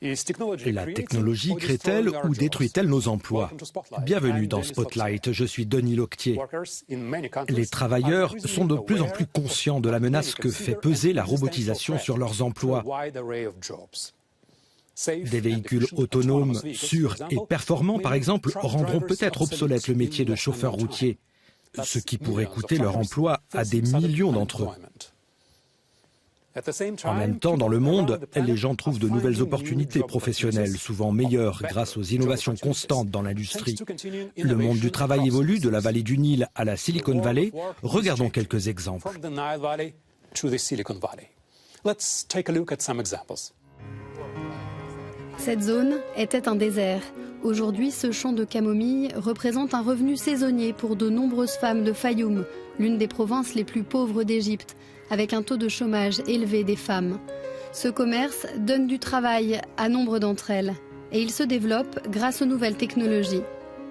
La technologie crée-t-elle ou détruit-elle nos emplois? Bienvenue dans Spotlight, je suis Denis Loctier. Les travailleurs sont de plus en plus conscients de la menace que fait peser la robotisation sur leurs emplois. Des véhicules autonomes, sûrs et performants, par exemple, rendront peut-être obsolète le métier de chauffeur routier, ce qui pourrait coûter leur emploi à des millions d'entre eux. En même temps, dans le monde, les gens trouvent de nouvelles opportunités professionnelles, souvent meilleures grâce aux innovations constantes dans l'industrie. Le monde du travail évolue de la vallée du Nil à la Silicon Valley. Regardons quelques exemples. Cette zone était un désert. Aujourd'hui, ce champ de camomille représente un revenu saisonnier pour de nombreuses femmes de Fayoum, l'une des provinces les plus pauvres d'Égypte, avec un taux de chômage élevé des femmes. Ce commerce donne du travail à nombre d'entre elles et il se développe grâce aux nouvelles technologies.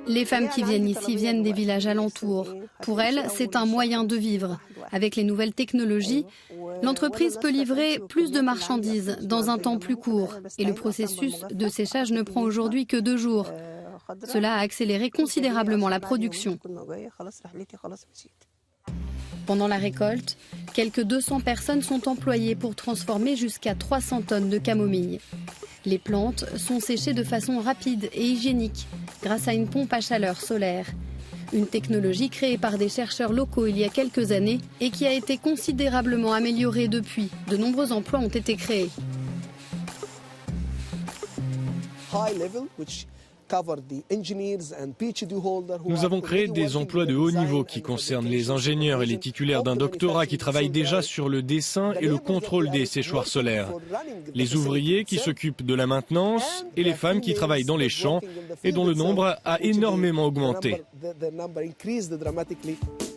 Les femmes qui viennent ici viennent des villages alentours. Pour elles, c'est un moyen de vivre. Avec les nouvelles technologies, l'entreprise peut livrer plus de marchandises dans un temps plus court et le processus de séchage ne prend aujourd'hui que 2 jours. Cela a accéléré considérablement la production. Pendant la récolte, quelques 200 personnes sont employées pour transformer jusqu'à 300 tonnes de camomille. Les plantes sont séchées de façon rapide et hygiénique grâce à une pompe à chaleur solaire. Une technologie créée par des chercheurs locaux il y a quelques années et qui a été considérablement améliorée depuis. De nombreux emplois ont été créés. Nous avons créé des emplois de haut niveau qui concernent les ingénieurs et les titulaires d'un doctorat qui travaillent déjà sur le dessin et le contrôle des séchoirs solaires, les ouvriers qui s'occupent de la maintenance et les femmes qui travaillent dans les champs et dont le nombre a énormément augmenté.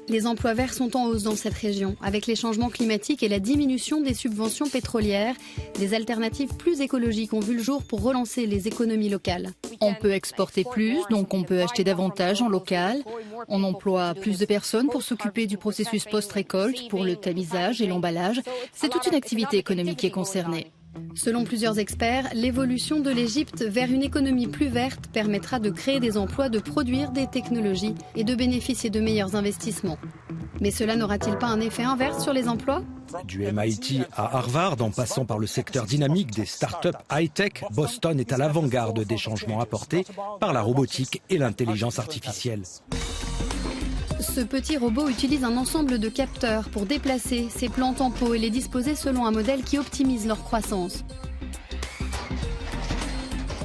Les emplois verts sont en hausse dans cette région. Avec les changements climatiques et la diminution des subventions pétrolières, des alternatives plus écologiques ont vu le jour pour relancer les économies locales. On peut exporter plus, donc on peut acheter davantage en local. On emploie plus de personnes pour s'occuper du processus post-récolte, pour le tamisage et l'emballage. C'est toute une activité économique qui est concernée. Selon plusieurs experts, l'évolution de l'Égypte vers une économie plus verte permettra de créer des emplois, de produire des technologies et de bénéficier de meilleurs investissements. Mais cela n'aura-t-il pas un effet inverse sur les emplois ? Du MIT à Harvard, en passant par le secteur dynamique des startups high-tech, Boston est à l'avant-garde des changements apportés par la robotique et l'intelligence artificielle. Ce petit robot utilise un ensemble de capteurs pour déplacer ces plantes en pot et les disposer selon un modèle qui optimise leur croissance.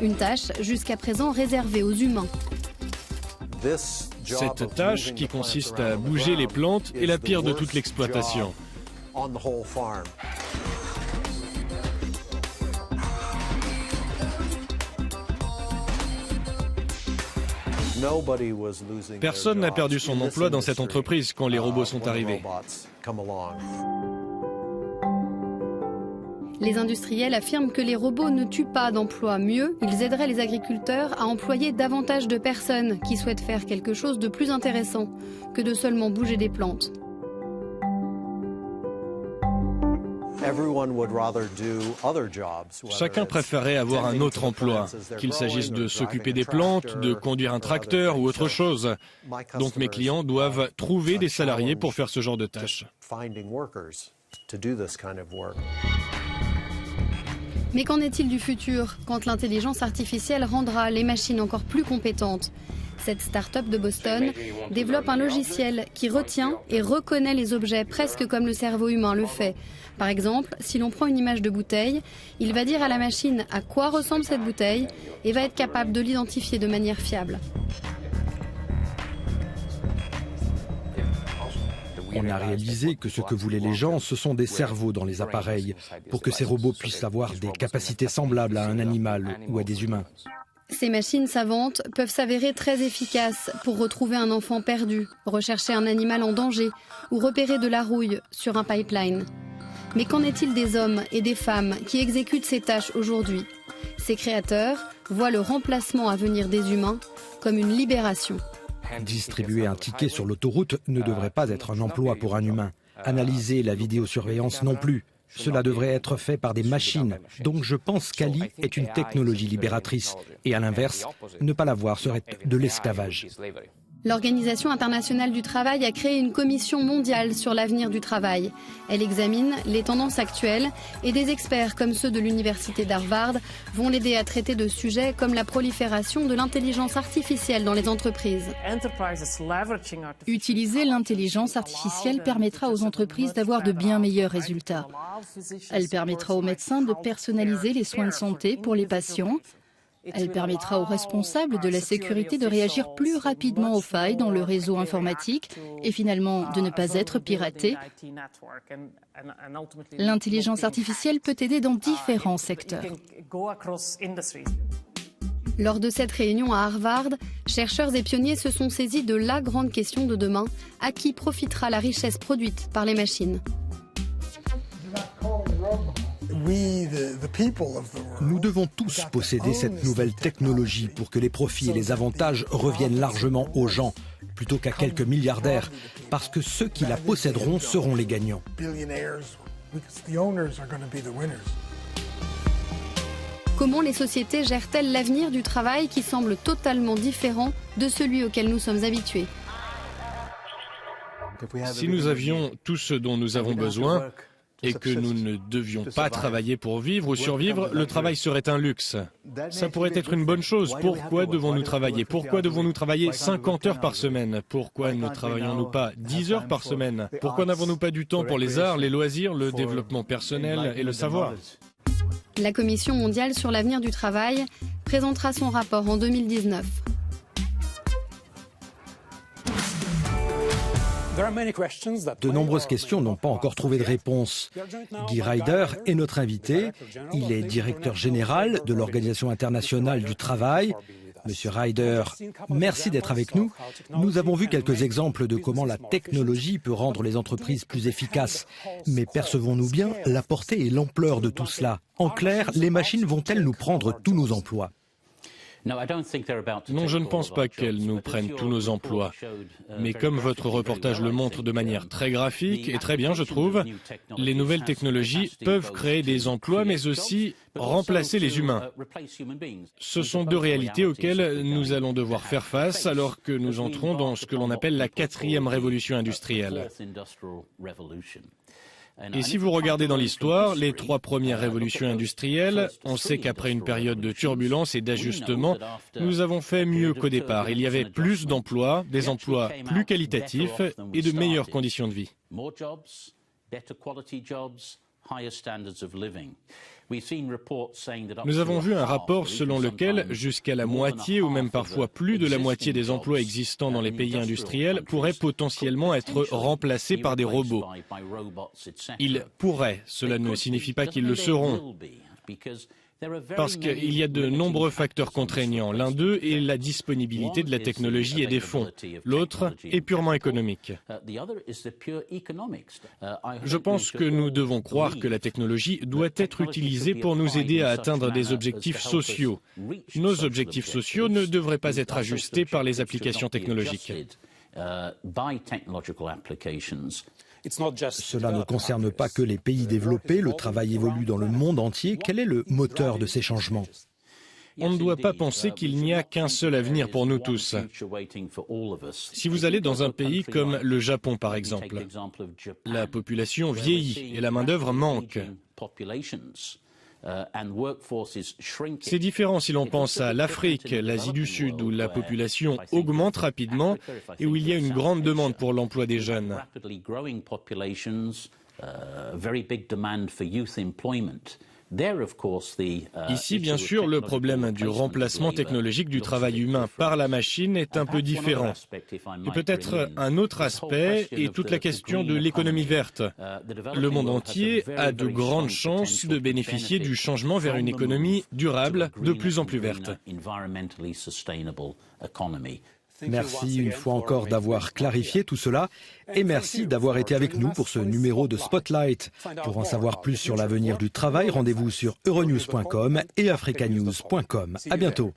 Une tâche jusqu'à présent réservée aux humains. Cette tâche, qui consiste à bouger les plantes, est la pire de toute l'exploitation. Personne n'a perdu son emploi dans cette entreprise quand les robots sont arrivés. Les industriels affirment que les robots ne tuent pas d'emplois. Mieux, ils aideraient les agriculteurs à employer davantage de personnes qui souhaitent faire quelque chose de plus intéressant que de seulement bouger des plantes. Chacun préférerait avoir un autre emploi, qu'il s'agisse de s'occuper des plantes, de conduire un tracteur ou autre chose. Donc mes clients doivent trouver des salariés pour faire ce genre de tâches. Mais qu'en est-il du futur, quand l'intelligence artificielle rendra les machines encore plus compétentes ? Cette start-up de Boston développe un logiciel qui retient et reconnaît les objets presque comme le cerveau humain le fait. Par exemple, si l'on prend une image de bouteille, il va dire à la machine à quoi ressemble cette bouteille et va être capable de l'identifier de manière fiable. On a réalisé que ce que voulaient les gens, ce sont des cerveaux dans les appareils, pour que ces robots puissent avoir des capacités semblables à un animal ou à des humains. Ces machines savantes peuvent s'avérer très efficaces pour retrouver un enfant perdu, rechercher un animal en danger ou repérer de la rouille sur un pipeline. Mais qu'en est-il des hommes et des femmes qui exécutent ces tâches aujourd'hui ? Ces créateurs voient le remplacement à venir des humains comme une libération. Distribuer un ticket sur l'autoroute ne devrait pas être un emploi pour un humain. Analyser la vidéosurveillance non plus. Cela devrait être fait par des machines. Donc je pense qu'ALI est une technologie libératrice. Et à l'inverse, ne pas l'avoir serait de l'esclavage. L'Organisation internationale du travail a créé une commission mondiale sur l'avenir du travail. Elle examine les tendances actuelles et des experts comme ceux de l'université d'Harvard vont l'aider à traiter de sujets comme la prolifération de l'intelligence artificielle dans les entreprises. Utiliser l'intelligence artificielle permettra aux entreprises d'avoir de bien meilleurs résultats. Elle permettra aux médecins de personnaliser les soins de santé pour les patients. Elle permettra aux responsables de la sécurité de réagir plus rapidement aux failles dans le réseau informatique et finalement de ne pas être piratés. L'intelligence artificielle peut aider dans différents secteurs. Lors de cette réunion à Harvard, chercheurs et pionniers se sont saisis de la grande question de demain, à qui profitera la richesse produite par les machines. Nous devons tous posséder cette nouvelle technologie pour que les profits et les avantages reviennent largement aux gens, plutôt qu'à quelques milliardaires, parce que ceux qui la posséderont seront les gagnants. Comment les sociétés gèrent-elles l'avenir du travail qui semble totalement différent de celui auquel nous sommes habitués ? Si nous avions tout ce dont nous avons besoin, et que nous ne devions pas travailler pour vivre ou survivre, le travail serait un luxe. Ça pourrait être une bonne chose. Pourquoi devons-nous travailler? Pourquoi devons-nous travailler 50 heures par semaine? Pourquoi ne travaillons-nous pas 10 heures par semaine? Pourquoi n'avons-nous pas du temps pour les arts, les loisirs, le développement personnel et le savoir? La Commission mondiale sur l'avenir du travail présentera son rapport en 2019. De nombreuses questions n'ont pas encore trouvé de réponse. Guy Ryder est notre invité. Il est directeur général de l'Organisation internationale du travail. Monsieur Ryder, merci d'être avec nous. Nous avons vu quelques exemples de comment la technologie peut rendre les entreprises plus efficaces. Mais percevons-nous bien la portée et l'ampleur de tout cela? En clair, les machines vont-elles nous prendre tous nos emplois? Non, je ne pense pas qu'elles nous prennent tous nos emplois. Mais comme votre reportage le montre de manière très graphique et très bien, je trouve, les nouvelles technologies peuvent créer des emplois, mais aussi remplacer les humains. Ce sont deux réalités auxquelles nous allons devoir faire face alors que nous entrons dans ce que l'on appelle la 4e révolution industrielle. Et si vous regardez dans l'histoire, les 3 premières révolutions industrielles, on sait qu'après une période de turbulence et d'ajustement, nous avons fait mieux qu'au départ. Il y avait plus d'emplois, des emplois plus qualitatifs et de meilleures conditions de vie. Nous avons vu un rapport selon lequel jusqu'à la moitié ou même parfois plus de la moitié des emplois existants dans les pays industriels pourraient potentiellement être remplacés par des robots. Ils pourraient, cela ne signifie pas qu'ils le seront. Parce qu'il y a de nombreux facteurs contraignants. L'un d'eux est la disponibilité de la technologie et des fonds. L'autre est purement économique. Je pense que nous devons croire que la technologie doit être utilisée pour nous aider à atteindre des objectifs sociaux. Nos objectifs sociaux ne devraient pas être ajustés par les applications technologiques. Cela ne concerne pas que les pays développés, le travail évolue dans le monde entier. Quel est le moteur de ces changements? On ne doit pas penser qu'il n'y a qu'un seul avenir pour nous tous. Si vous allez dans un pays comme le Japon, par exemple, la population vieillit et la main-d'œuvre manque. C'est différent si l'on pense à l'Afrique, l'Asie du Sud, où la population augmente rapidement et où il y a une grande demande pour l'emploi des jeunes. Ici, bien sûr, le problème du remplacement technologique du travail humain par la machine est un peu différent. Et peut-être un autre aspect est toute la question de l'économie verte. Le monde entier a de grandes chances de bénéficier du changement vers une économie durable, de plus en plus verte. Merci une fois encore d'avoir clarifié tout cela et merci d'avoir été avec nous pour ce numéro de Spotlight. Pour en savoir plus sur l'avenir du travail, rendez-vous sur euronews.com et africanews.com. À bientôt.